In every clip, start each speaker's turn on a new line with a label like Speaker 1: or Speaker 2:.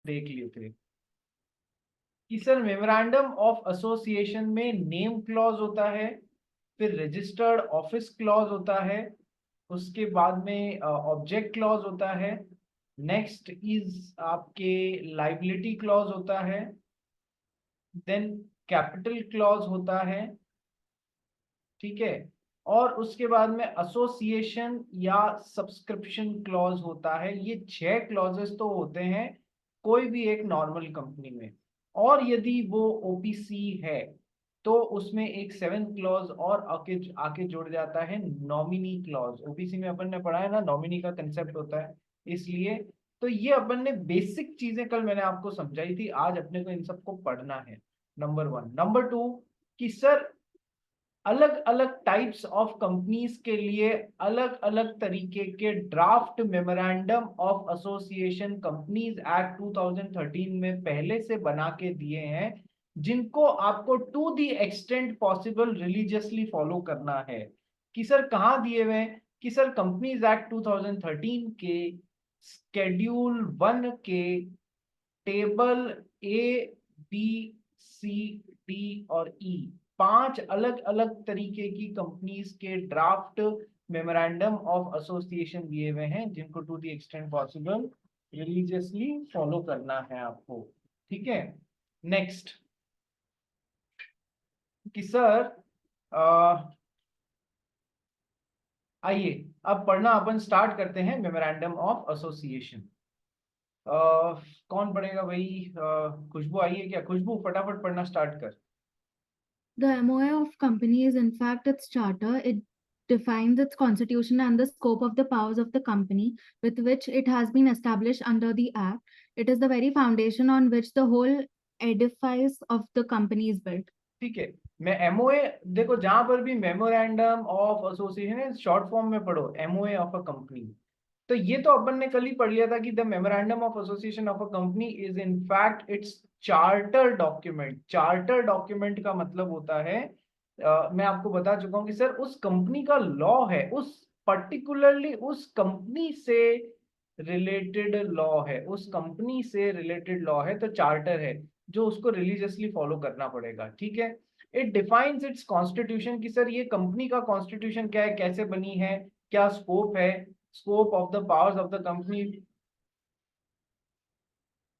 Speaker 1: देख लेते हैं कि सर मेमोरेंडम ऑफ एसोसिएशन में नेम क्लॉज होता है, फिर रजिस्टर्ड ऑफिस क्लॉज होता है, उसके बाद में ऑब्जेक्ट क्लॉज होता है, नेक्स्ट इज आपके लाइबिलिटी क्लॉज होता है, देन कैपिटल क्लॉज होता है, ठीक है, और उसके बाद में एसोसिएशन या सब्सक्रिप्शन क्लॉज होता है। ये 6 क्लॉजेस तो होते हैं कोई भी एक नॉर्मल कंपनी में। और यदि वो ओपीसी है तो उसमें एक 7th क्लॉज और आके आके जुड़ जाता है, नॉमिनी क्लॉज। ओपीसी में अपन ने पढ़ा है ना, नॉमिनी का कंसेप्ट होता है, इसलिए तो ये अपन ने बेसिक चीजें कल मैंने आपको समझाई थी, आज अपने को इन सबको पढ़ना है। नंबर 1। नंबर 2 कि सर अलग अलग टाइप्स ऑफ कंपनीज के लिए अलग अलग तरीके के draft memorandum of association companies act 2013 में पहले से बना के दिए हैं, जिनको आपको to the extent possible religiously follow करना है। कि सर कहाँ दिए हुए हैं? कि सर कंपनीज एक्ट 2013 के स्केड्यूल 1 के टेबल ए, बी, सी, डी और ई, 5 अलग अलग तरीके की कंपनीज के ड्राफ्ट मेमोरेंडम ऑफ एसोसिएशन दिए हुए हैं, जिनको to the extent possible religiously follow करना है आपको। ठीक है, नेक्स्ट कि सर आइए अब पढ़ना अपन स्टार्ट करते हैं मेमोरेंडम ऑफ एसोसिएशन। कौन पढ़ेगा भाई? खुशबू आई है क्या? खुशबू फटाफट पढ़ना स्टार्ट कर।
Speaker 2: The MOA of company is in fact its charter. It defines its constitution and the scope of the powers of the company with which it has been established under the Act. It is the very foundation on which the whole edifice of the company is built.
Speaker 1: ठीक है, मैं MOA देखो, जहां पर भी memorandum of association है short form में पढ़ो एमओए ऑफ अ कंपनी। तो ये तो अपन ने कल ही पढ़ लिया था कि the memorandum of association of a company is in fact it's charter document. Charter document का मतलब होता है मैं आपको बता चुका हूं कि सर उस कंपनी का लॉ है, उस पर्टिकुलरली उस कंपनी से रिलेटेड लॉ है, उस कंपनी से रिलेटेड लॉ है, तो चार्टर है जो उसको रिलीजियसली फॉलो करना पड़ेगा। ठीक है, इट डिफाइंस इट्स कॉन्स्टिट्यूशन कि सर ये कंपनी का कॉन्स्टिट्यूशन क्या है, कैसे बनी है, क्या स्कोप है, scope of the powers of the company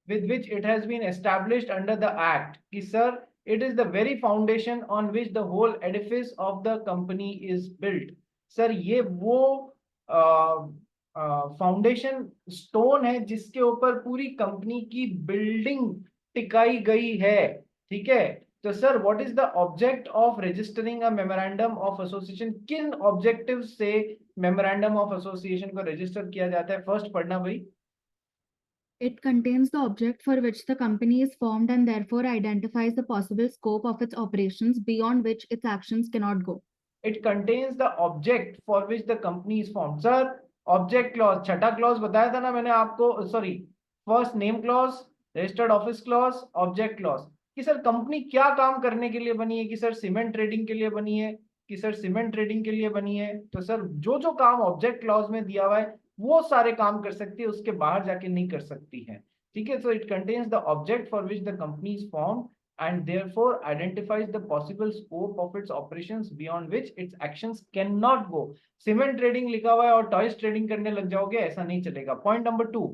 Speaker 1: with which it has been established under the act। कि sir it is the very foundation on which the whole edifice of the company is built। Sir ये वो foundation stone है जिसके ऊपर पूरी company की building टिकाई गई है। ठीक है, तो sir what is the object of registering a memorandum of association? किन ऑब्जेक्टिव से मेमोरेंडम ऑफ एसोसिएशन को रजिस्टर किया जाता है? फर्स्ट पढ़ना भाई।
Speaker 2: It contains the object for which the company is formed and therefore identifies the possible scope of its operations beyond which its actions cannot go.
Speaker 1: It contains the object for which the company is form. Sir object clause, छठा clause बताया था ना मैंने आपको, sorry, first name clause, registered office clause, object clause. कि sir company क्या काम करने के लिए बनी है? कि सर सीमेंट ट्रेडिंग के लिए बनी है, कि सर सीमेंट ट्रेडिंग के लिए बनी है, तो सर जो जो काम ऑब्जेक्ट क्लॉज में दिया हुआ है वो सारे काम कर सकती है, उसके बाहर जाके नहीं कर सकती है। ठीक है, so it contains the object for which the company is form and therefore identifies the possible scope of its operations beyond which its actions cannot go। Cement trading लिखा हुआ है और टॉयज ट्रेडिंग करने लग जाओगे, ऐसा नहीं चलेगा। Point number 2।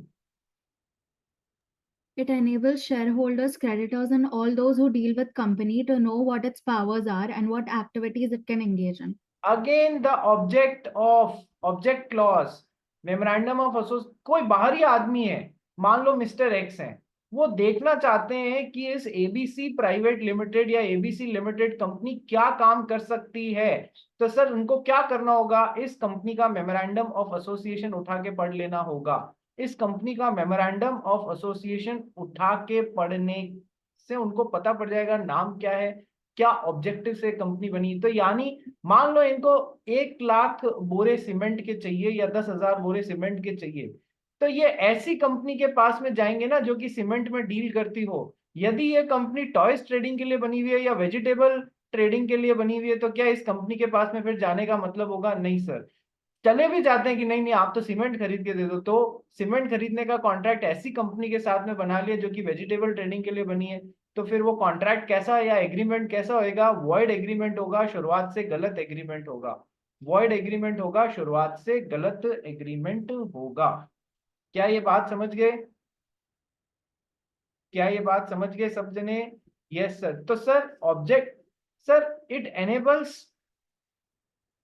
Speaker 2: It enables shareholders, creditors, and all those who deal with company to know what its powers are and what activities it can engage in.
Speaker 1: Again the object of object clause memorandum of association. कोई बाहरी आदमी है, मान लो mister x है, वो देखना चाहते हैं कि इस एबीसी प्राइवेट लिमिटेड या एबीसी लिमिटेड कंपनी क्या काम कर सकती है, तो सर उनको क्या करना होगा? इस कंपनी का मेमोरेंडम ऑफ एसोसिएशन उठा के पढ़ लेना होगा। इस कंपनी का मेमोरेंडम ऑफ एसोसिएशन उठा के पढ़ने से उनको पता पड़ जाएगा नाम क्या है, क्या ऑब्जेक्टिव से कंपनी बनी। तो यानी मान लो इनको 1 लाख बोरे सीमेंट के चाहिए या 10,000 बोरे सीमेंट के चाहिए, तो ये ऐसी कंपनी के पास में जाएंगे ना जो कि सीमेंट में डील करती हो। यदि ये कंपनी टॉयज ट्रेडिंग के लिए बनी हुई है या वेजिटेबल ट्रेडिंग के लिए बनी हुई है, तो क्या इस कंपनी के पास में फिर जाने का मतलब होगा? नहीं सर। चले भी जाते हैं कि नहीं नहीं आप तो सीमेंट खरीद के दे दो, तो सीमेंट खरीदने का कॉन्ट्रैक्ट ऐसी कंपनी के साथ में बना लिया जो कि वेजिटेबल ट्रेडिंग के लिए बनी है, तो फिर वो कॉन्ट्रैक्ट कैसा या एग्रीमेंट कैसा होएगा? वॉइड एग्रीमेंट होगा, शुरुआत से गलत एग्रीमेंट होगा। वॉइड एग्रीमेंट होगा, शुरुआत से गलत एग्रीमेंट होगा। क्या ये बात समझ गए? क्या ये बात समझ गए सब जने? Yes sir. तो sir object, sir it enables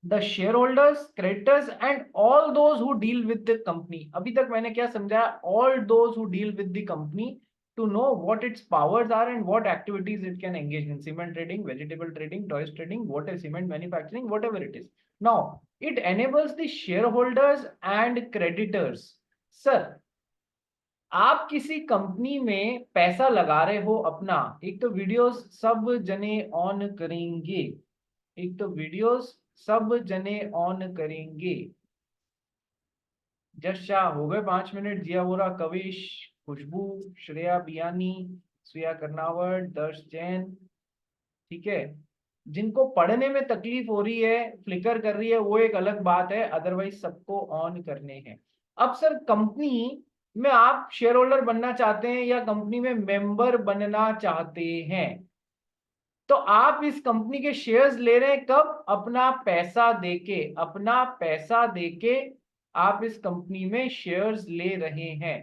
Speaker 1: the shareholders, creditors and all those who deal with the company. अभी तक मैंने क्या समझाया? All those who deal with the company to know what its powers are and what activities it can engage in: cement trading, vegetable trading, toys trading, whatever, cement manufacturing, whatever it is. Now it enables the shareholders and creditors. Sir, आप किसी company में पैसा लगा रहे हो अपना, एक तो वीडियोस सब जने ऑन करेंगे, एक तो वीडियोस सब जने ऑन करेंगे। जश शाह हो गए 5 मिनट, जिया वोरा, कविश, खुशबू, श्रेया बियानी, श्रेया कर्नावट, दर्श जैन, ठीक है। जिनको पढ़ने में तकलीफ हो रही है, फ्लिकर कर रही है, वो एक अलग बात है, अदरवाइज सबको ऑन करने हैं। अब सर कंपनी में आप शेयर होल्डर बनना चाहते हैं या कंपनी में मेंबर बनना चाहते हैं, तो आप इस कंपनी के शेयर्स ले रहे हैं कब? अपना पैसा देके, अपना पैसा देके आप इस कंपनी में शेयर्स ले रहे हैं,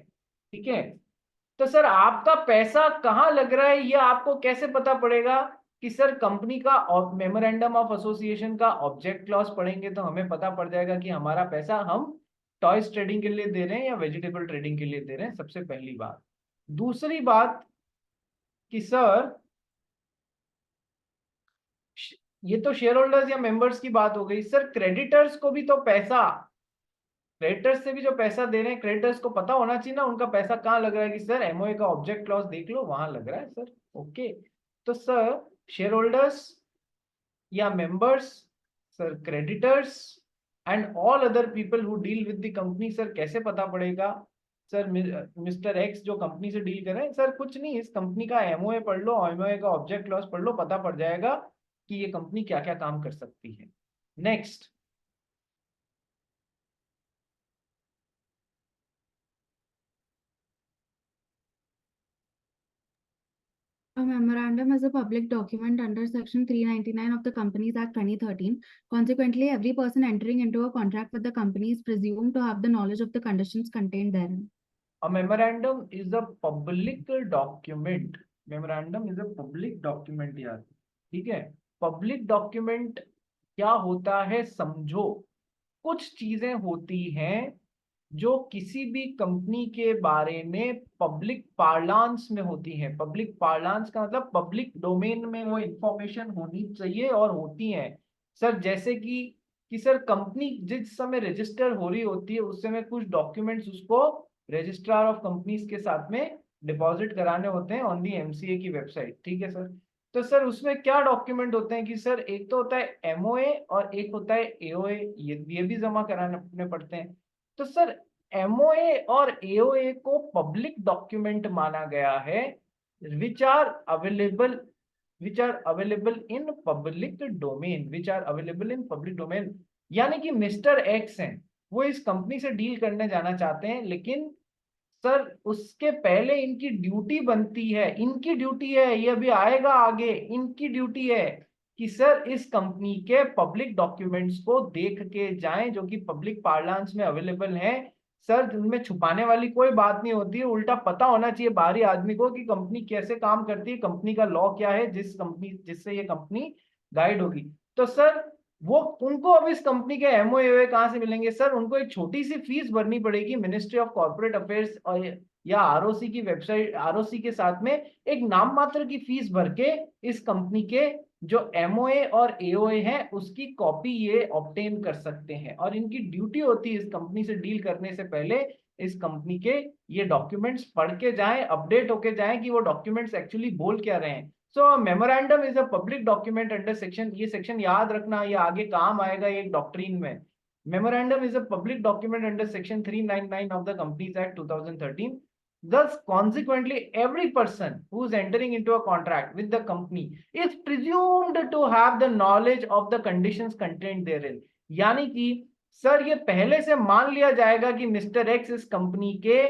Speaker 1: ठीक है। तो सर आपका पैसा कहाँ लग रहा है, ये आपको कैसे पता पड़ेगा? कि सर कंपनी का मेमोरेंडम ऑफ एसोसिएशन का ऑब्जेक्ट क्लॉज पढ़ेंगे तो हमें पता पड़ जाएगा कि हमारा पैसा हम टॉयज ट्रेडिंग के लिए दे रहे हैं या वेजिटेबल ट्रेडिंग के लिए दे रहे हैं, सबसे पहली बात। दूसरी बात कि सर ये तो शेयर होल्डर्स या मेंबर्स की बात हो गई, सर क्रेडिटर्स को भी तो पैसा, क्रेडिटर्स से भी जो पैसा दे रहे हैं, क्रेडिटर्स को पता होना चाहिए ना उनका पैसा कहाँ लग रहा है, कि सर एमओए का ऑब्जेक्ट क्लॉज देख लो वहां लग रहा है सर। ओके, तो सर शेयर होल्डर्स या members, sir creditors and all other people who deal with the company, sir कैसे पता पड़ेगा? सर मिस्टर एक्स जो कंपनी से डील कर रहे हैं, सर कुछ नहीं, इस कंपनी का एमओए पढ़ लो, एमओए का ऑब्जेक्ट क्लॉज पढ़ लो, पता पड़ जाएगा कि ये कंपनी क्या क्या काम कर सकती है। Next,
Speaker 2: A memorandum is a public document under Section 399 of the Companies Act 2013. Consequently, every person entering into a contract with the company is presumed to have the knowledge of the conditions contained therein.
Speaker 1: A memorandum is a public document. Memorandum is a public document यार, ठीक है। Public document क्या होता है समझो। कुछ चीजें होती हैं जो किसी भी कंपनी के बारे में पब्लिक पार्लांस में होती हैं। पब्लिक पार्लांस का मतलब पब्लिक डोमेन में वो इंफॉर्मेशन होनी चाहिए और होती हैं। सर जैसे कि सर कंपनी जिस समय रजिस्टर हो रही होती है उस समय कुछ डॉक्यूमेंट्स उसको रजिस्ट्रार ऑफ कंपनीज के साथ में डिपॉजिट कराने होते हैं ऑन दी एमसीए की वेबसाइट, ठीक है सर। तो सर उसमें क्या डॉक्यूमेंट होते हैं कि सर एक तो होता है एमओए और एक होता है एओए, ये भी जमा कराने पड़ते हैं। तो सर एमओए और एओए को पब्लिक डॉक्यूमेंट माना गया है, which are available in public domain, which are available in public domain. यानी कि मिस्टर एक्स हैं, वो इस कंपनी से डील करने जाना चाहते हैं, लेकिन सर उसके पहले इनकी ड्यूटी बनती है, इनकी ड्यूटी है, ये अभी आएगा आगे, इनकी ड्यूटी है कि सर इस कंपनी के पब्लिक डॉक्यूमेंट्स को देख के जाएं जो कि पब्लिक पार्लांस में अवेलेबल हैं। सर उनमें छुपाने वाली कोई बात नहीं होती है, उल्टा पता होना चाहिए बाहरी आदमी को कि कंपनी कैसे काम करती है, कंपनी का लॉ क्या है, जिससे ये कंपनी गाइड होगी। तो सर वो उनको अब इस कंपनी के एमओए कहां से मिलेंगे? सर उनको एक छोटी सी फीस भरनी पड़ेगी मिनिस्ट्री ऑफ कॉर्पोरेट अफेयर्स और या आरओसी की वेबसाइट, आरओसी के साथ में एक नाम मात्र की फीस भर के इस कंपनी के जो एमओए और एओए हैं उसकी कॉपी ये ऑब्टेन कर सकते हैं। और इनकी ड्यूटी होती है इस कंपनी से डील करने से पहले इस कंपनी के ये डॉक्यूमेंट्स पढ़ के जाएं, अपडेट होके जाएं कि वो डॉक्यूमेंट्स एक्चुअली बोल क्या रहे हैं। So memorandum is a public document under section, ये सेक्शन याद रखना, ये आगे काम आएगा ये डॉक्ट्रीन में। Memorandum is a public document under section 399 of the companies act 2013. Thus, consequently, every person who is entering into a contract with the company is presumed to have the knowledge of the conditions contained therein. यानी कि sir ये पहले से मान लिया जाएगा कि mister x इस कंपनी के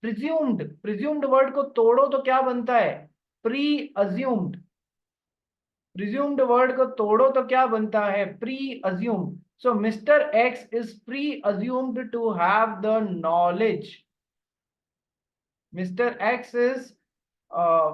Speaker 1: प्रिज्यूम्ड वर्ड को तोड़ो तो क्या बनता है, प्री अज्यूम्ड। प्रिज्यूम्ड वर्ड को तोड़ो तो क्या बनता है, presumed. So mister X is presumed to have the knowledge. Mr. X is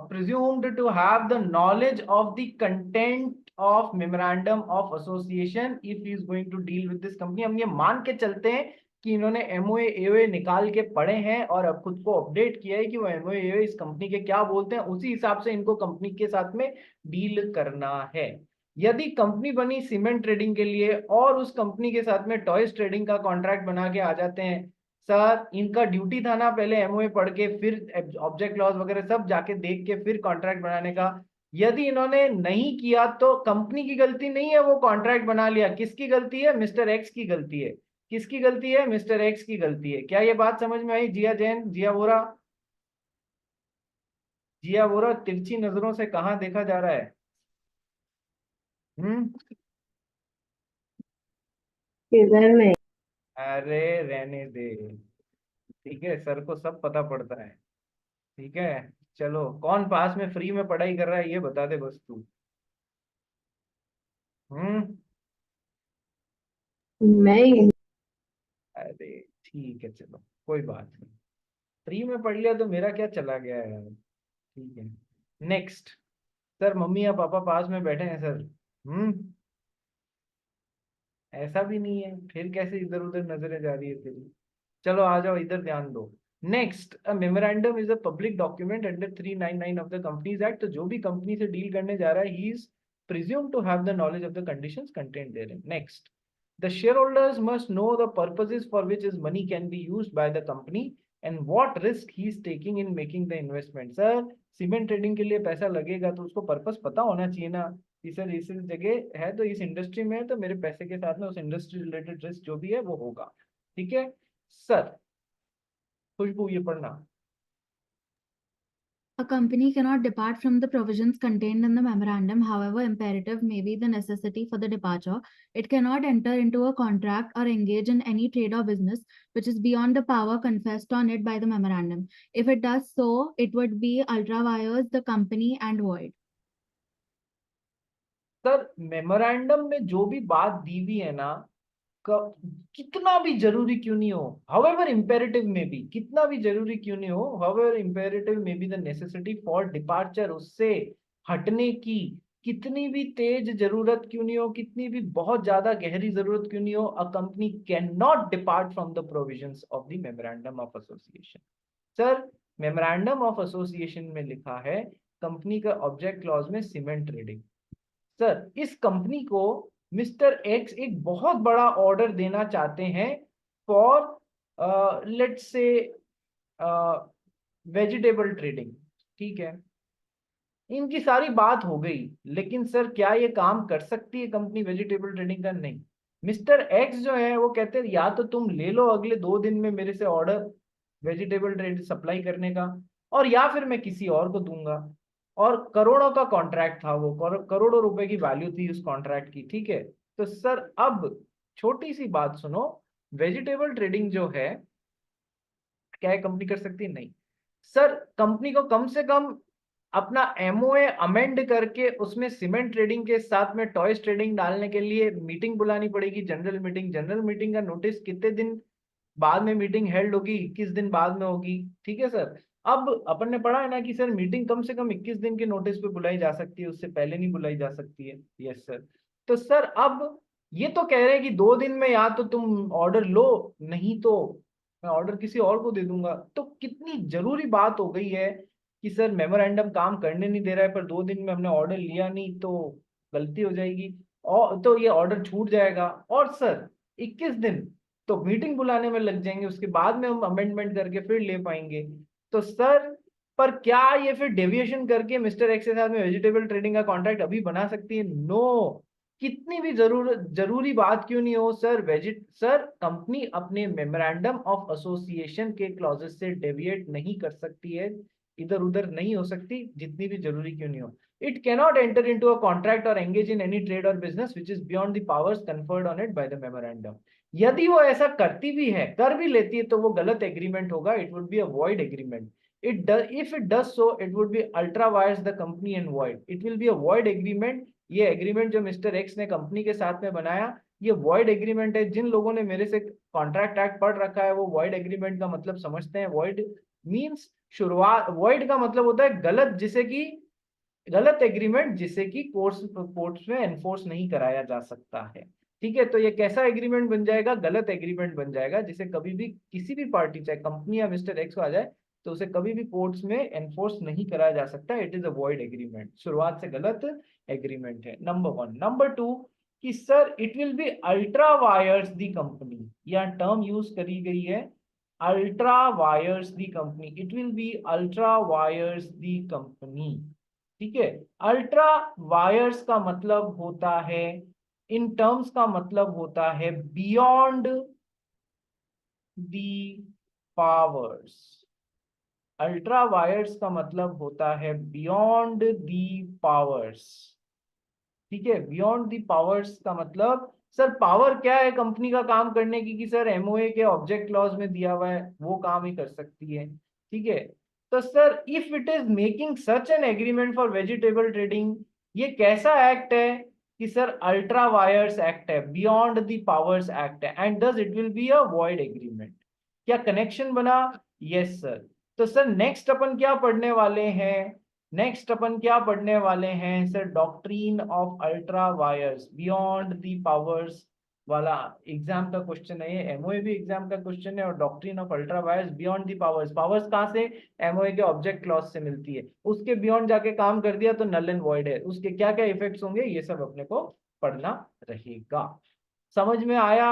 Speaker 1: presumed to have the knowledge of the content of memorandum of association if he is going to deal with this company। हम ये मान के चलते हैं कि इन्होंने MOA AOA निकाल के पढ़े हैं और अब खुद को अपडेट किया है कि वो एमओए एओए इस कंपनी के क्या बोलते हैं, उसी हिसाब से इनको कंपनी के साथ में डील करना है। यदि कंपनी बनी सीमेंट ट्रेडिंग के लिए और उस कंपनी के साथ में टॉयज ट्रेडिंग का कॉन्ट्रैक्ट बना के आ जाते हैं, सर इनका ड्यूटी था ना पहले एमओए पढ़ के फिर ऑब्जेक्ट क्लॉज वगैरह सब जाके देख के फिर कॉन्ट्रैक्ट बनाने का। यदि इन्होंने नहीं किया तो कंपनी की गलती नहीं है, वो कॉन्ट्रैक्ट बना लिया, किसकी गलती है, मिस्टर एक्स की गलती है। किसकी गलती है, मिस्टर एक्स की गलती है। क्या ये बात समझ में आई जिया जैन, जिया वोरा? जिया वोरा तिरछी नजरों से कहाँ देखा जा रहा है? हम्म।
Speaker 3: किधर नहीं।
Speaker 1: अरे रहने दे, ठीक है, सर को सब पता पड़ता है। ठीक है, चलो कौन पास में फ्री में पढ़ाई कर रहा है ये बता दे बस तू। हम्म।
Speaker 3: मैं
Speaker 1: अरे ठीक है, चलो कोई बात नहीं, फ्री में पढ़ लिया तो मेरा क्या चला गया है यार। ठीक है, नेक्स्ट। सर मम्मी या पापा पास में बैठे हैं सर। हम्म। ऐसा भी नहीं है, फिर कैसे इधर उधर नजरें जा रही है तेरी। चलो आ जाओ इधर ध्यान दो। Next, a memorandum is a public document under 399 of the companies act. तो जो भी कंपनी से डील करने जा रहा है he is presumed to have the knowledge of the conditions contained therein. Next, the shareholders must know the purposes for which his money can be used by the company and what risk he is taking in making the investment. Sir, cement trading के लिए पैसा लगेगा तो उसको purpose पता होना चाहिए ना कि सर इस जगह है तो इस इंडस्ट्री में है तो मेरे पैसे के साथ में उस इंडस्ट्री रिलेटेड रिस्क जो भी है वो होगा। ठीक है सर, खुशबू ये पढ़ना।
Speaker 2: A company cannot depart from the provisions contained in the memorandum, however imperative may be the necessity for the departure. It cannot enter into a contract or engage in any trade or business which is beyond the power confessed on it by the memorandum. If it does so, it would be ultra vires the company and void.
Speaker 1: Sir memorandum में जो भी बात दी हुई है ना, कितना भी जरूरी क्यों नहीं हो, हाउएवर इंपेरेटिव में भी कितना भी जरूरी क्यों नहीं हो, हाउएवर इंपेरेटिव में be the necessity for departure, उससे हटने की कितनी भी तेज जरूरत क्यों नहीं हो, कितनी भी बहुत ज्यादा गहरी जरूरत क्यों नहीं हो, a company can not depart from the provisions of the memorandum of association. Sir memorandum of association में लिखा है कंपनी का ऑब्जेक्ट क्लॉज में सीमेंट ट्रेडिंग। सर इस कंपनी को मिस्टर एक्स एक बहुत बड़ा ऑर्डर देना चाहते हैं for let's say vegetable trading. ठीक है, इनकी सारी बात हो गई, लेकिन सर क्या ये काम कर सकती है कंपनी वेजिटेबल ट्रेडिंग का? नहीं। मिस्टर एक्स जो है वो कहते हैं या तो तुम ले लो अगले 2 दिन में मेरे से ऑर्डर वेजिटेबल ट्रेड सप्लाई करने का, और या फिर मैं किसी और को दूंगा। और करोड़ों का कॉन्ट्रैक्ट था वो, करोड़ों रुपए की वैल्यू थी उस कॉन्ट्रैक्ट की। ठीक है, तो सर अब छोटी सी बात सुनो, वेजिटेबल ट्रेडिंग जो है क्या है कंपनी कर सकती है? नहीं। सर कंपनी को कम से कम अपना एमओए अमेंड करके उसमें सीमेंट ट्रेडिंग के साथ में टॉयज ट्रेडिंग डालने के लिए मीटिंग बुलानी पड़ेगी, जनरल मीटिंग। जनरल मीटिंग का नोटिस कितने दिन बाद में मीटिंग हेल्ड होगी, 21 दिन बाद में होगी। ठीक है सर, अब अपन ने पढ़ा है ना कि सर मीटिंग कम से कम 21 दिन के नोटिस पे बुलाई जा सकती है, उससे पहले नहीं बुलाई जा सकती है। Yes sir. तो सर अब ये तो कह रहे हैं कि 2 दिन में या तो तुम ऑर्डर लो, नहीं तो मैं ऑर्डर किसी और को दे दूंगा। तो कितनी जरूरी बात हो गई है कि सर मेमोरेंडम काम करने नहीं दे रहा है, पर 2 दिन में हमने ऑर्डर लिया नहीं तो गलती हो जाएगी और तो ये ऑर्डर छूट जाएगा। और सर 21 दिन तो मीटिंग बुलाने में लग जाएंगे, उसके बाद में हम अमेंडमेंट करके फिर ले पाएंगे। तो सर पर क्या ये फिर डेविएशन करके मिस्टर एक्स के साथ में वेजिटेबल ट्रेडिंग का कॉन्ट्रैक्ट अभी बना सकती है? नो। कितनी भी जरूरी बात क्यों नहीं हो सर, सर कंपनी अपने मेमोरेंडम ऑफ एसोसिएशन के क्लॉजेस से डेविएट नहीं कर सकती है इधर उधर नहीं हो सकती, जितनी भी जरूरी क्यों नहीं हो। It cannot enter into a contract और एंगेज इन एनी ट्रेड और business which is beyond the powers conferred on it by the memorandum. यदि वो ऐसा करती भी है, कर भी लेती है, तो वो गलत एग्रीमेंट होगा, it would be a void agreement. If it does so, it would be ultra vires the company and void. It will be a void agreement. ये एग्रीमेंट जो मिस्टर एक्स ने कंपनी के साथ में बनाया, ये वॉइड एग्रीमेंट है। जिन लोगों ने मेरे से कॉन्ट्रैक्ट एक्ट पढ़ रखा है वो वॉइड एग्रीमेंट का मतलब समझते हैं। वॉइड मींस शुरुआत, वॉइड का मतलब होता है गलत, जिसे कि गलत एग्रीमेंट जिसे कि कोर्ट्स में एनफोर्स नहीं कराया जा सकता है। ठीक है, तो ये कैसा एग्रीमेंट बन जाएगा? गलत एग्रीमेंट बन जाएगा, जिसे कभी भी किसी भी पार्टी, चाहे कंपनी या मिस्टर एक्स आ जाए, तो उसे कभी भी कोर्ट्स में एनफोर्स नहीं कराया जा सकता। It is a void agreement, शुरुआत से गलत एग्रीमेंट है। नंबर 1। नंबर 2 कि sir it will be ultra vires the company, या टर्म यूज करी गई है ultra vires the company. It will be ultra vires the company. ठीक है, अल्ट्रा वायर्स का मतलब होता है, इन टर्म्स का मतलब होता है beyond the powers. Ultra vires का मतलब होता है बियॉन्ड दी पावर्स। ठीक है, बियॉन्ड दी पावर्स का मतलब, सर पावर क्या है कंपनी का काम करने की? कि सर एमओए के ऑब्जेक्ट क्लॉज में दिया हुआ है, वो काम ही कर सकती है। ठीक है, तो sir if it is making such an agreement for vegetable trading, ये कैसा एक्ट है? कि सर अल्ट्रा वायर्स एक्ट है, बियॉन्ड दी पावर्स एक्ट है, and thus it will be a void agreement. क्या कनेक्शन बना? Yes sir. तो sir next अपन क्या पढ़ने वाले हैं? नेक्स्ट अपन क्या पढ़ने वाले हैं sir? Doctrine of ultra vires beyond the powers वाला एग्जाम का क्वेश्चन है ये। एमओए भी एग्जाम का क्वेश्चन है, और doctrine of ultra vires beyond the powers, powers कहाँ से? एमओए के ऑब्जेक्ट क्लॉज से मिलती है। उसके बियॉन्ड जाके काम कर दिया तो नल एंड वॉइड है। उसके क्या क्या इफेक्ट्स होंगे ये सब अपने को पढ़ना रहेगा। समझ में आया?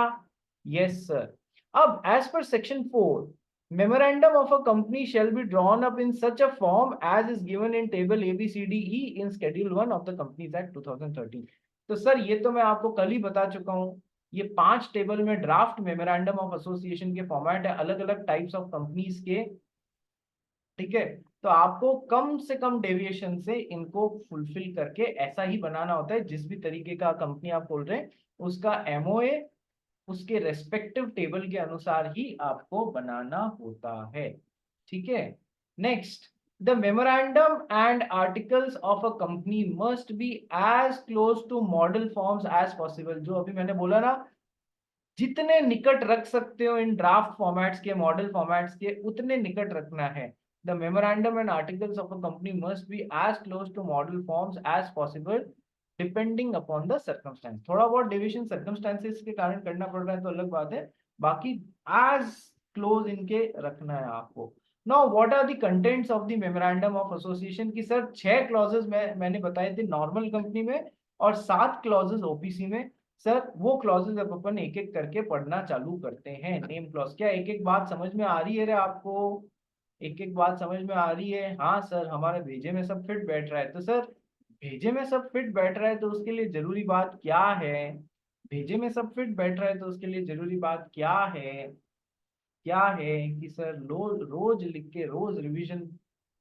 Speaker 1: Yes sir. अब as per section 4, memorandum of a company shall be drawn up in such a form as is given in table ABCDE in schedule 1 of the Companies Act 2013। तो सर ये तो मैं आपको कल ही बता चुका हूँ, ये 5 टेबल में ड्राफ्ट मेमोरेंडम ऑफ एसोसिएशन के फॉर्मेट है, अलग अलग टाइप्स ऑफ कंपनीज के। ठीक है, तो आपको कम से कम डेविएशन से इनको फुलफिल करके ऐसा ही बनाना होता है। जिस भी तरीके का कंपनी आप खोल रहे हैं उसका एमओए उसके रेस्पेक्टिव टेबल के अनुसार ही आपको बनाना होता है। ठीक है, next, the memorandum and articles of a company must be as close to model forms as possible. जो अभी मैंने बोला ना, जितने निकट रख सकते हो इन ड्राफ्ट फॉर्मेट्स के, मॉडल फॉर्मेट्स के, उतने निकट रखना है। The memorandum and articles of a company must be as close to model forms as possible depending upon the circumstances. थोड़ा बहुत डिविजन सर्कमस्टेंसेस के कारण करना पड़ रहा है तो अलग बात है, बाकी एज क्लोज इनके रखना है आपको। Now what are the contents of the memorandum of association की? सर 6 क्लॉजेस मैंने बताए थे नॉर्मल कंपनी में, और 7 क्लॉजेस ओपीसी में। सर वो क्लॉजेस अब अपन एक एक करके पढ़ना चालू करते हैं। नेम क्लॉज, क्या एक एक बात समझ में आ रही है रे आपको? एक एक बात समझ में आ रही है? हाँ सर, हमारे भेजे में सब फिट बैठ रहा है। तो सर भेजे में सब फिट बैठ रहा है तो उसके लिए जरूरी बात क्या है? भेजे में सब फिट बैठ रहा है तो उसके लिए जरूरी बात क्या है? क्या है कि सर रोज रोज लिख के, रोज रिवीजन,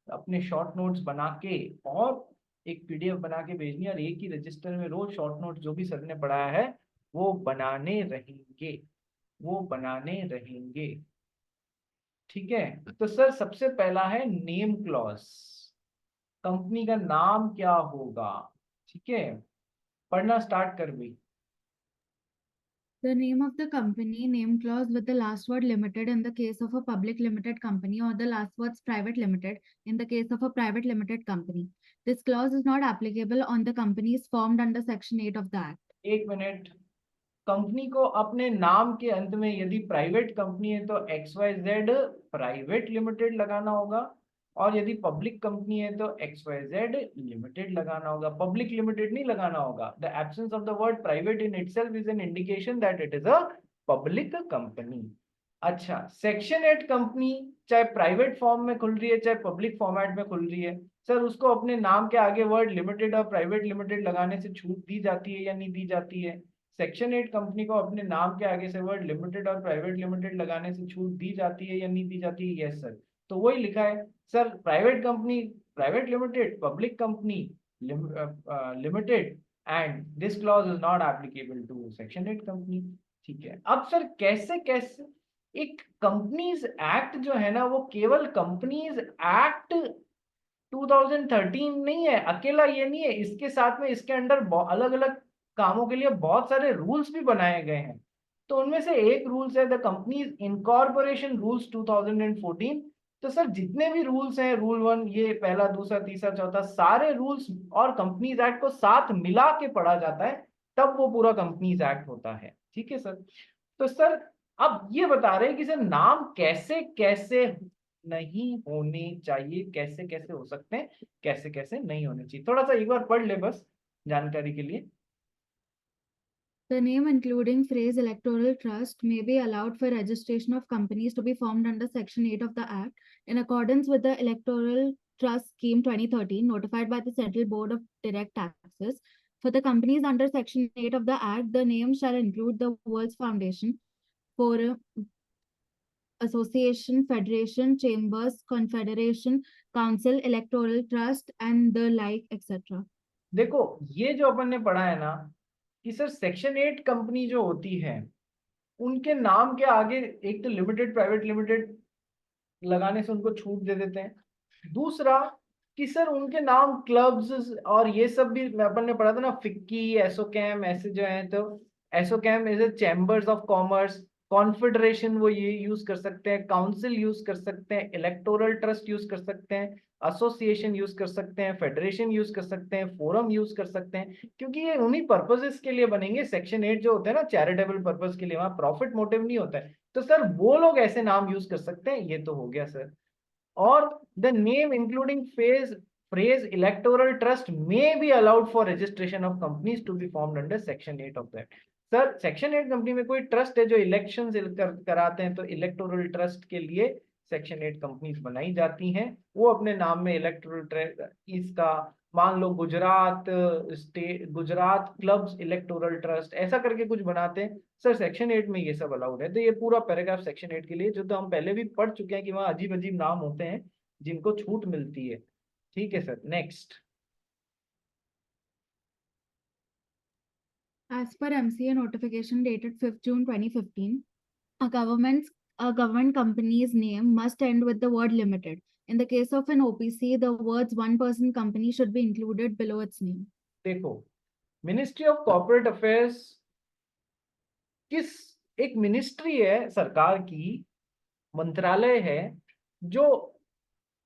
Speaker 1: अपने शॉर्ट नोट्स बना के, और एक पीडीएफ बना के भेजनी है, और एक ही रजिस्टर में रोज शॉर्ट नोट जो भी सर ने पढ़ाया है वो बनाने रहेंगे, वो बनाने रहेंगे। ठीक है, तो सर सबसे पहला है नेम क्लॉज। कंपनी का नाम क्या होगा? ठीक है, पढ़ना स्टार्ट कर भी।
Speaker 2: The name of the company, name clause with the last word limited in the case of a public limited company, or the last words private limited in the case of a private limited company. This clause is not applicable on the companies formed under Section 8 of the Act.
Speaker 1: एक minute, company को अपने नाम के अंत में यदि private company है तो XYZ प्राइवेट लिमिटेड लगाना होगा, और यदि पब्लिक कंपनी है तो XYZ लिमिटेड लगाना होगा, पब्लिक लिमिटेड नहीं लगाना होगा। The absence of the word private in itself is an indication that it is a public company. अच्छा, सेक्शन 8 कंपनी चाहे प्राइवेट फॉर्म में खुल रही है चाहे पब्लिक फॉर्मेट में खुल रही है, सर उसको अपने नाम के आगे वर्ड लिमिटेड और प्राइवेट लिमिटेड लगाने से छूट दी जाती है या नहीं दी जाती है? सेक्शन 8 कंपनी को अपने नाम के आगे से वर्ड लिमिटेड और प्राइवेट लिमिटेड लगाने से छूट दी जाती है या नहीं दी जाती है? Yes sir. तो वही लिखा है sir private company, private limited, public company, limited, and this clause is not applicable to section 8 company. ठीक है, अब सर कैसे कैसे एक कंपनीज एक्ट जो है ना वो केवल कंपनीज एक्ट 2013 नहीं है, अकेला ये नहीं है, इसके साथ में इसके अंडर अलग अलग कामों के लिए बहुत सारे रूल्स भी बनाए गए हैं। तो उनमें से एक रूल्स है द कंपनीज इनकॉर्पोरेशन रूल्स 2014। तो सर जितने भी रूल्स हैं, रूल 1, ये पहला, दूसरा, तीसरा, चौथा, सारे रूल्स और कंपनीज एक्ट को साथ मिला के पढ़ा जाता है, तब वो पूरा कंपनीज एक्ट होता है। ठीक है सर। तो सर अब ये बता रहे हैं कि सर नाम कैसे कैसे नहीं होने चाहिए, कैसे कैसे हो सकते हैं, कैसे कैसे नहीं होने चाहिए, थोड़ा सा एक बार पढ़ ले बस जानकारी के लिए।
Speaker 2: The name including phrase electoral trust may be allowed for registration of companies to be formed under Section 8 of the Act in accordance with the Electoral Trust Scheme 2013 notified by the Central Board of Direct Taxes. For the companies under Section 8 of the Act, the name shall include the World's Foundation, Forum, Association, Federation, Chambers, Confederation, Council, Electoral Trust, and the like, etc.
Speaker 1: देखो ये जो अपन ने पढ़ा है ना कि sir section 8 company जो होती है उनके नाम के आगे एक तो लिमिटेड, प्राइवेट लिमिटेड लगाने से उनको छूट दे देते हैं। दूसरा कि सर उनके नाम क्लब्स और ये सब भी अपन ने पढ़ा था ना, फिक्की, एसोकैम, ऐसे जो है, तो ASSOCHAM is a chambers of commerce, confederation वो ये यूज कर सकते हैं, काउंसिल यूज कर सकते हैं, इलेक्टोरल ट्रस्ट यूज कर सकते हैं, एसोसिएशन यूज कर सकते हैं, फेडरेशन यूज कर सकते हैं, फोरम यूज कर सकते हैं, क्योंकि ये उन्हीं पर्पसेस के लिए बनेंगे। सेक्शन 8 जो होता है ना चैरिटेबल पर्पस के लिए, वहां प्रॉफिट मोटिव नहीं होता है। तो सर वो लोग ऐसे नाम यूज कर सकते हैं, ये तो हो गया सर। और the name including phrase electoral trust may be allowed for registration of companies to be formed under section 8 of that। Sir section 8 company में कोई ट्रस्ट है जो इलेक्शन कराते हैं, तो इलेक्टोरल ट्रस्ट के लिए सेक्शन 8 कंपनीज बनाई जाती हैं। वो अपने नाम में इलेक्टोरल ट्रस्ट, इसका मान लो Gujarat state, Gujarat clubs electoral trust, ऐसा करके कुछ बनाते हैं। सर सेक्शन 8 में ये सब अलाउड है। तो ये पूरा पैराग्राफ सेक्शन 8 के लिए, जो तो हम पहले भी पढ़ चुके हैं कि वहाँ अजीब अजीब नाम होते हैं जिनको छूट मिलती है। ठीक है sir, next.
Speaker 2: As per MCA notification dated 5th June 2015, a government company's name must end with the word limited. In the case of an OPC, the words one-person company should be included below its name.
Speaker 1: देखो ministry of corporate affairs किस, एक ministry है सरकार की, मंत्रालय है जो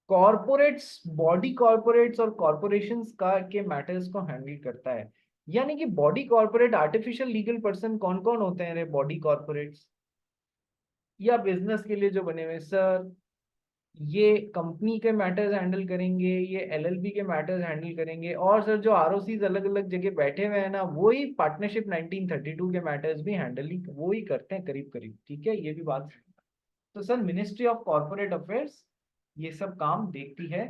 Speaker 1: corporates, body corporates और कॉर्पोरेशंस का के मैटर्स को हैंडल करता है। यानी कि body corporate, artificial legal person कौन कौन होते हैं रे बॉडी कॉर्पोरेट्स, या बिजनेस के लिए जो बने हुए सर, ये कंपनी के मैटर्स हैंडल करेंगे, ये एलएलबी के मैटर्स हैंडल करेंगे, और सर जो आरओसीज अलग अलग जगह बैठे हुए हैं ना, वही पार्टनरशिप 1932 के मैटर्स भी हैंडल ही वो ही करते हैं करीब करीब। ठीक है, ये भी बात। तो sir ministry of corporate affairs ये सब काम देखती है।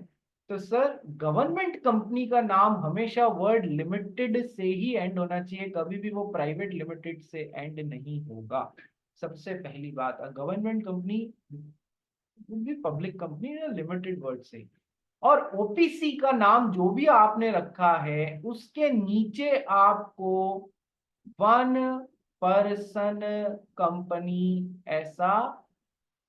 Speaker 1: तो सर गवर्नमेंट कंपनी का नाम हमेशा वर्ड लिमिटेड से ही एंड होना चाहिए, कभी भी वो प्राइवेट लिमिटेड से एंड नहीं होगा। सबसे पहली बात, गवर्नमेंट कंपनी भी पब्लिक कंपनी लिमिटेड वर्ड से। और ओपीसी का नाम जो भी आपने रखा है उसके नीचे आपको वन पर्सन कंपनी ऐसा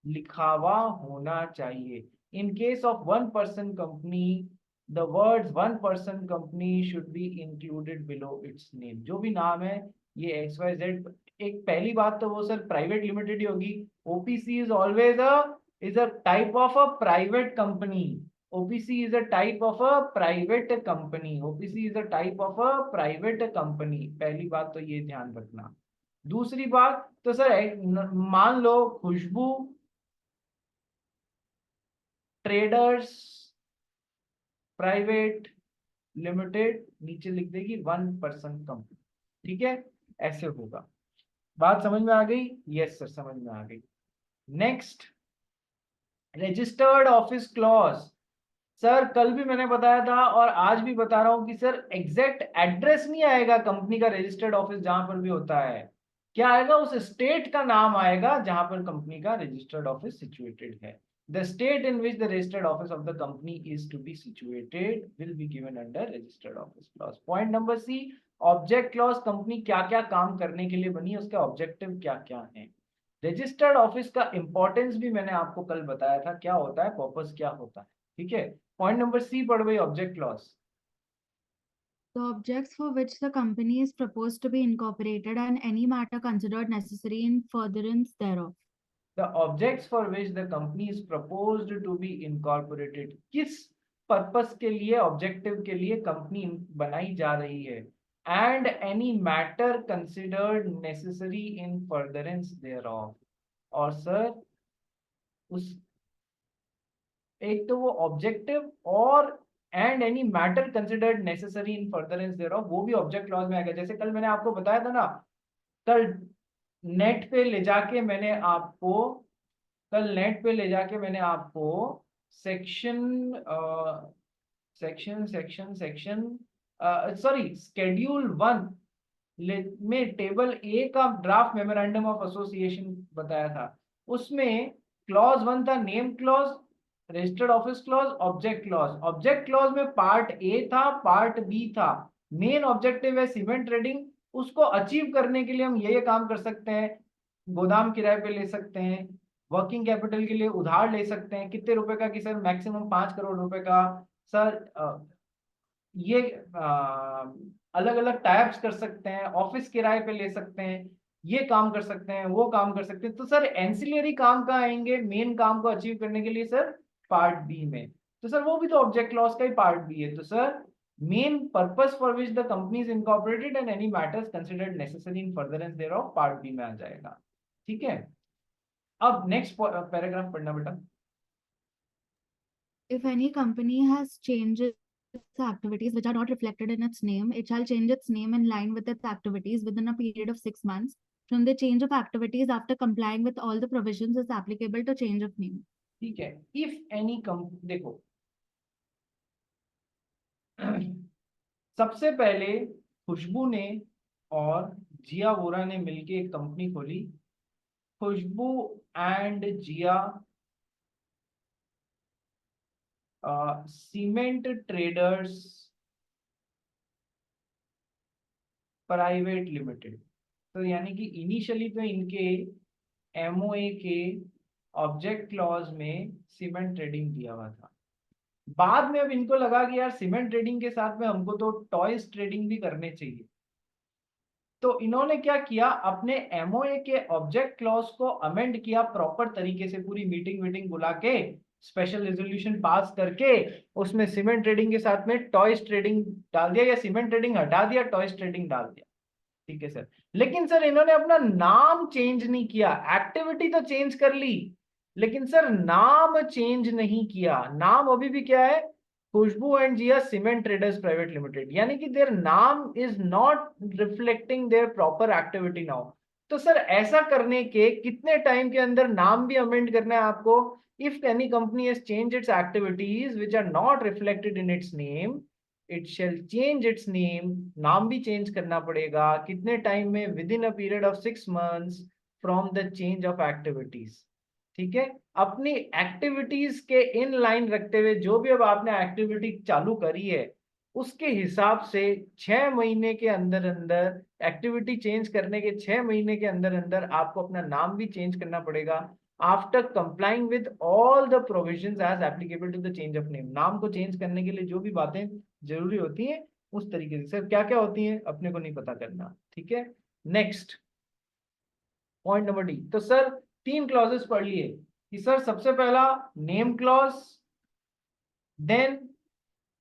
Speaker 1: लिखा हुआ होना चाहिए। इन case of one person company the words one person company should be included below it's name. जो भी नाम है ये XYZ, एक पहली बात तो वो सर प्राइवेट लिमिटेड ही होगी। OPC is always a type of a private company। OPC is a type of a private company। OPC is a type of a private company। पहली बात तो ये ध्यान रखना। दूसरी बात तो सर मान लो खुशबू ट्रेडर्स प्राइवेट लिमिटेड, नीचे लिख देगी वन पर्सन कंपनी। ठीक है, ऐसे होगा। बात समझ में आ गई? यस सर, समझ में आ गई। Next, registered office clause. Sir कल भी मैंने बताया था और आज भी बता रहा हूं कि सर एग्जैक्ट एड्रेस नहीं आएगा कंपनी का, रजिस्टर्ड ऑफिस जहां पर भी होता है क्या आएगा, उस स्टेट का नाम आएगा जहां पर कंपनी का रजिस्टर्ड ऑफिस सिचुएटेड है। The state in which the registered office of the company is to be situated will be given under registered office clause. Point number C, object clause company क्या क्या काम करने के लिए बनी है, उसका ऑब्जेक्टिव क्या क्या है। रजिस्टर्ड ऑफिस का इंपॉर्टेंस भी मैंने आपको कल बताया था, क्या होता है, पर्पस क्या होता है, ठीक है। पॉइंट नंबर सी पढ़ भाई, object clause.
Speaker 2: The objects for which the company is proposed to be incorporated and any matter considered necessary in furtherance thereof.
Speaker 1: The objects for which the company is proposed to be incorporated, किस purpose के लिए, objective के लिए company बनाई जा रही है, and any matter considered necessary in furtherance thereof। और सर उस एक तो वो ऑब्जेक्टिव और and any matter considered necessary in furtherance thereof, वो भी ऑब्जेक्ट क्लॉज में आ गया। जैसे कल मैंने आपको बताया था ना, कल नेट पे ले जाके मैंने आपको सेक्शन सॉरी शेड्यूल 1 में टेबल ए का ड्राफ्ट मेमोरेंडम ऑफ एसोसिएशन बताया था। उसमें क्लॉज 1 था name clause, registered office clause, object clause. Object clause में पार्ट ए था, पार्ट बी था। मेन ऑब्जेक्टिव है सीमेंट ट्रेडिंग, उसको अचीव करने के लिए हम ये काम कर सकते हैं, गोदाम किराए पे ले सकते हैं, वर्किंग कैपिटल के लिए उधार ले सकते हैं। कितने रुपए का कि सर मैक्सिमम 5 करोड़ रुपए का। सर ये अलग अलग टाइप्स कर सकते हैं, ऑफिस किराए पे ले सकते हैं, ये काम कर सकते हैं, वो काम कर सकते हैं। तो सर एंसिलरी काम कहाँ आएंगे, मेन काम को अचीव करने के लिए सर पार्ट बी में। तो सर वो भी तो ऑब्जेक्ट क्लॉज का ही पार्ट बी है। तो sir main purpose for which the company is incorporated and any matters considered necessary in furtherance thereof part b में आ जाएगा, ठीक है। अब नेक्स्ट पैराग्राफ पढ़ना बेटा।
Speaker 2: If any company has changed its activities which are not reflected in its name, it shall change its name in line with its activities within a period of 6 months from the change of activities after complying with all the provisions is applicable to change of name.
Speaker 1: ठीक है। If any देखो सबसे पहले खुशबू ने और जिया वोरा ने मिलके एक कंपनी खोली, Khushboo and Jiya cement traders private limited. तो यानी कि इनिशियली तो इनके एमओए के ऑब्जेक्ट क्लॉज में सीमेंट ट्रेडिंग दिया हुआ था। बाद में अब इनको लगा कि यार सीमेंट ट्रेडिंग के साथ में हमको तो टॉयज ट्रेडिंग भी करने चाहिए। तो इन्होंने क्या किया, अपने एमओए के ऑब्जेक्ट क्लॉज को अमेंड किया प्रॉपर तरीके से, पूरी मीटिंग बुला के स्पेशल रेजोल्यूशन पास करके उसमें सीमेंट ट्रेडिंग के साथ में टॉयज ट्रेडिंग डाल दिया, या सीमेंट ट्रेडिंग हटा दिया, टॉयज ट्रेडिंग डाल दिया, ठीक है सर। लेकिन सर इन्होंने अपना नाम चेंज नहीं किया, एक्टिविटी तो चेंज कर ली लेकिन सर नाम चेंज नहीं किया। नाम अभी भी क्या है, Khushboo and Jiya cement traders private limited, यानी कि देयर नाम is not reflecting their proper activity now. तो सर ऐसा करने के कितने टाइम के अंदर नाम भी अमेंड करना है आपको। If any company has changed its activities which are not reflected in its name, it shall change its name, नाम भी चेंज करना पड़ेगा। कितने टाइम में, within a period of 6 months from the change of activities, ठीक है। अपनी activities के इन लाइन रखते हुए, जो भी अब आपने एक्टिविटी चालू करी है उसके हिसाब से 6 महीने के अंदर अंदर, एक्टिविटी चेंज करने के 6 महीने के अंदर अंदर आपको अपना नाम भी चेंज करना पड़ेगा, after complying with all the provisions as applicable to the change of name. नाम को चेंज करने के लिए जो भी बातें जरूरी होती हैं उस तरीके से। सर क्या क्या होती हैं अपने को नहीं पता करना, ठीक है। Next point number D. तो सर 3 क्लॉजेस पढ़ लिए कि सर सबसे पहला name clause, then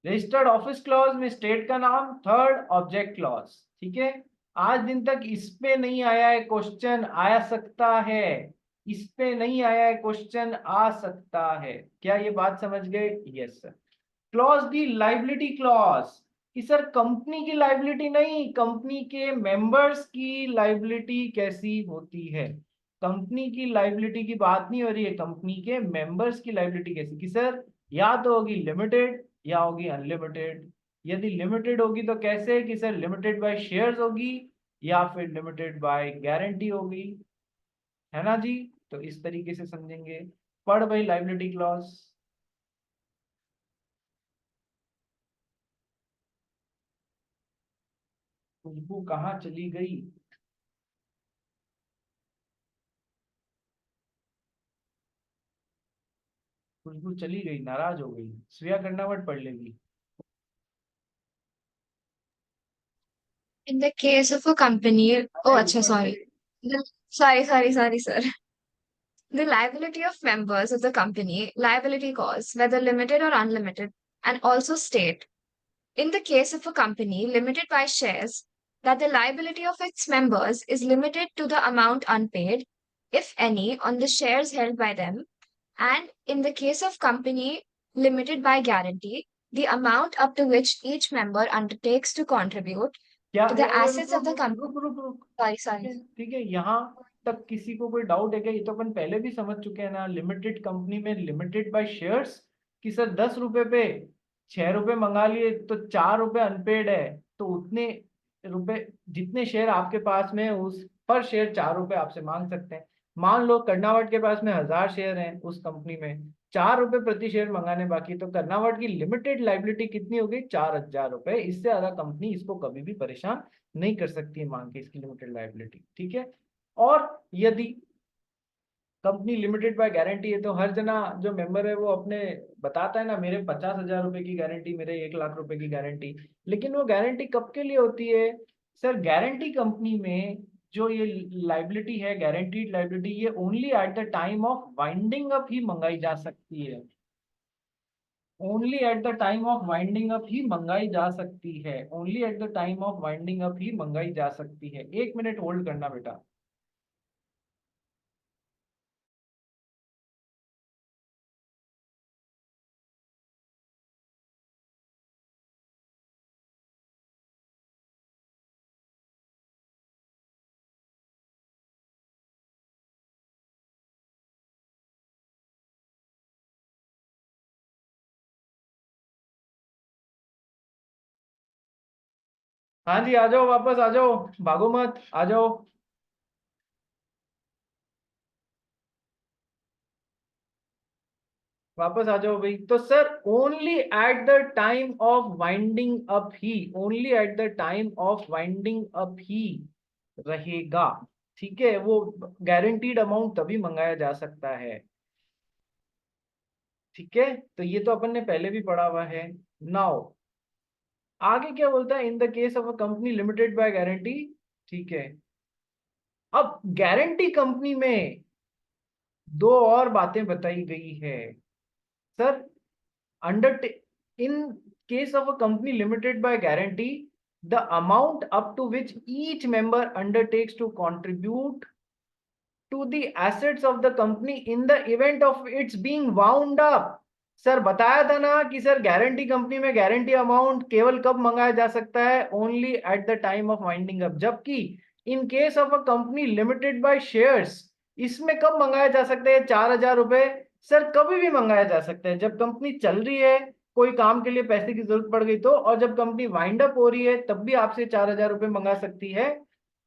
Speaker 1: registered office clause में स्टेट का नाम, थर्ड ऑब्जेक्ट क्लॉज, ठीक है। आज दिन तक इस पे नहीं आया है क्वेश्चन, आ सकता है, इस पे नहीं आया है क्वेश्चन, आ सकता है। क्या ये बात समझ गए? Yes sir. क्लॉज दी लाइबिलिटी क्लॉज, कि सर कंपनी की लाइबिलिटी नहीं, कंपनी के मेंबर्स की लाइबिलिटी कैसी होती है। कंपनी की लाइबिलिटी की बात नहीं हो रही है, कंपनी के मेंबर्स की लाइबिलिटी कैसी, कि सर या तो होगी लिमिटेड या होगी अनलिमिटेड। यदि लिमिटेड होगी तो कैसे, कि सर लिमिटेड बाय शेयर्स होगी या फिर लिमिटेड बाय गारंटी होगी, है ना जी। तो इस तरीके से समझेंगे। पढ़ भाई लाइबिलिटी क्लॉज। खुशबू कहाँ चली गई? खुशबू चली गई, नाराज हो गई। श्रेया कर्नावट पढ़ लेगी।
Speaker 4: In the case of a company, oh, acha, sorry. Sorry, sir. The liability of members of the company, liability cause, whether limited or unlimited, and also state, in the case of a company limited by shares, that the liability of its members is limited to the amount unpaid, if any, on the shares held by them, and in the case of company limited by guarantee, the amount up to which each member undertakes to contribute
Speaker 1: क्या
Speaker 4: to the assets of the company. Sorry.
Speaker 1: ठीक है, यहाँ तक किसी को कोई doubt है क्या? ये तो अपन पहले भी समझ चुके हैं ना, लिमिटेड कंपनी में लिमिटेड बाय शेयर्स, कि सर 10 रुपए पे 6 रुपए मंगा लिए तो 4 रुपए अनपेड है, तो उतने रुपए जितने शेयर आपके पास में है, उस पर शेयर 4 रुपए आपसे मांग सकते हैं। मान लो कर्नावट के पास में 1000 शेयर हैं उस कंपनी में, 4 रुपए प्रति शेयर मंगाने बाकी, तो कर्नावट की लिमिटेड लाइबिलिटी कितनी हो गई? 4000 रुपए। इससे ज्यादा कंपनी इसको कभी भी परेशान नहीं कर सकती है मांग के इसकी लिमिटेड लाइबिलिटी, ठीक है। और यदि कंपनी लिमिटेड बाय गारंटी है, तो हर जना जो मेंबर है वो अपने बताता है ना, मेरे 50,000 रुपए की गारंटी, मेरे 1 लाख रुपए की गारंटी। लेकिन वो गारंटी कब के लिए होती है? सर गारंटी कंपनी में जो ये लाइबिलिटी है, गारंटीड लाइबिलिटी, ये only at the time of winding up ही मंगाई जा सकती है। Only at the time of winding up ही मंगाई जा सकती है। Only at the time of winding up ही मंगाई जा सकती है। 1 मिनट होल्ड करना बेटा। हाँ जी, आ जाओ, वापस आ जाओ, भागो मत, आ जाओ। वापस आ जाओ भाई। तो sir only at the time of winding up ही, only at the time of winding up ही रहेगा, ठीक है। वो गारंटीड अमाउंट तभी मंगाया जा सकता है, ठीक है। तो ये तो अपन ने पहले भी पढ़ा हुआ है। नाउ आगे क्या बोलता है? In the case of a company limited by guarantee, ठीक है। अब गारंटी कंपनी में दो और बातें बताई गई है sir. Under in case of a company limited by guarantee, the amount up to which each member undertakes to contribute to the assets of the company in the event of its being wound up। Sir बताया था ना कि sir guarantee company में guarantee amount केवल कब मंगाया जा सकता है? Only at the time of winding up. जबकि in case of a company limited by shares, इसमें कब मंगाया जा सकता है? 4000 रुपए सर कभी भी मंगाया जा सकता है, जब कंपनी चल रही है, कोई काम के लिए पैसे की जरूरत पड़ गई तो, और जब कंपनी वाइंड अप हो रही है तब भी आपसे 4000 रुपए मंगा सकती है।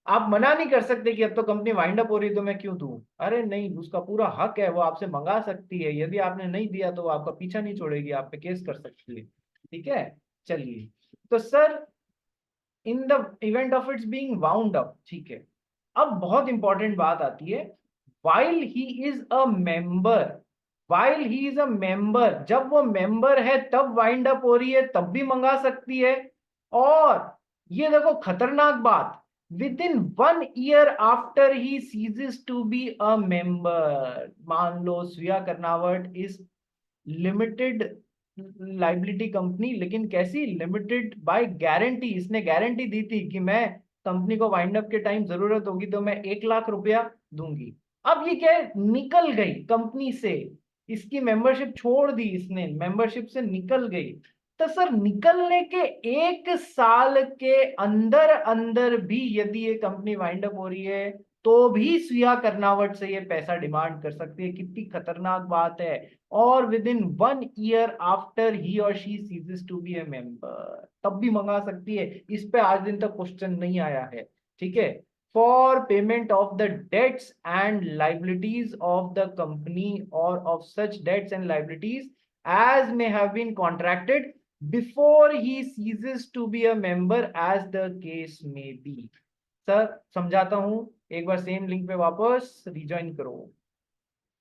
Speaker 1: आप मना नहीं कर सकते कि अब तो कंपनी वाइंड अप हो रही है तो मैं क्यों दूं। अरे नहीं, उसका पूरा हक है, वो आपसे मंगा सकती है। यदि आपने नहीं दिया तो वो आपका पीछा नहीं छोड़ेगी, आप पे केस कर सकती है, ठीक है। चलिए, तो sir in the event of its being wound up, ठीक है। अब बहुत इंपॉर्टेंट बात आती है, while he is a member, while he is a member, जब वो मेंबर है तब वाइंड अप हो रही है, तब भी मंगा सकती है। और ये देखो खतरनाक बात, within 1 year after he ceases to be a member। मान लो श्रेया कर्नावट इस लिमिटेड लाइबिलिटी कंपनी, लेकिन कैसी? Limited by guarantee. इसने गारंटी दी थी कि मैं कंपनी को वाइंड अप के टाइम जरूरत होगी तो मैं 1 लाख रुपया दूंगी। अब ये क्या है? निकल गई कंपनी से, इसकी मेंबरशिप छोड़ दी, इसने मेंबरशिप से निकल गई। तो सर निकलने के 1 साल के अंदर अंदर भी यदि ये कंपनी वाइंड अप हो रही है तो भी श्रेया कर्नावट से ये पैसा डिमांड कर सकती है। कितनी खतरनाक बात है। और विद इन 1 year आफ्टर ही और she ceases to be a member, तब भी मंगा सकती है। इस पे आज दिन तक क्वेश्चन नहीं आया है, ठीक है। for payment of the debts and liabilities of the company or of such debts and liabilities as may have been contracted before he ceases to be a member as the case may be. Sir समझाता हूं, एक बार same link पे वापस rejoin करो.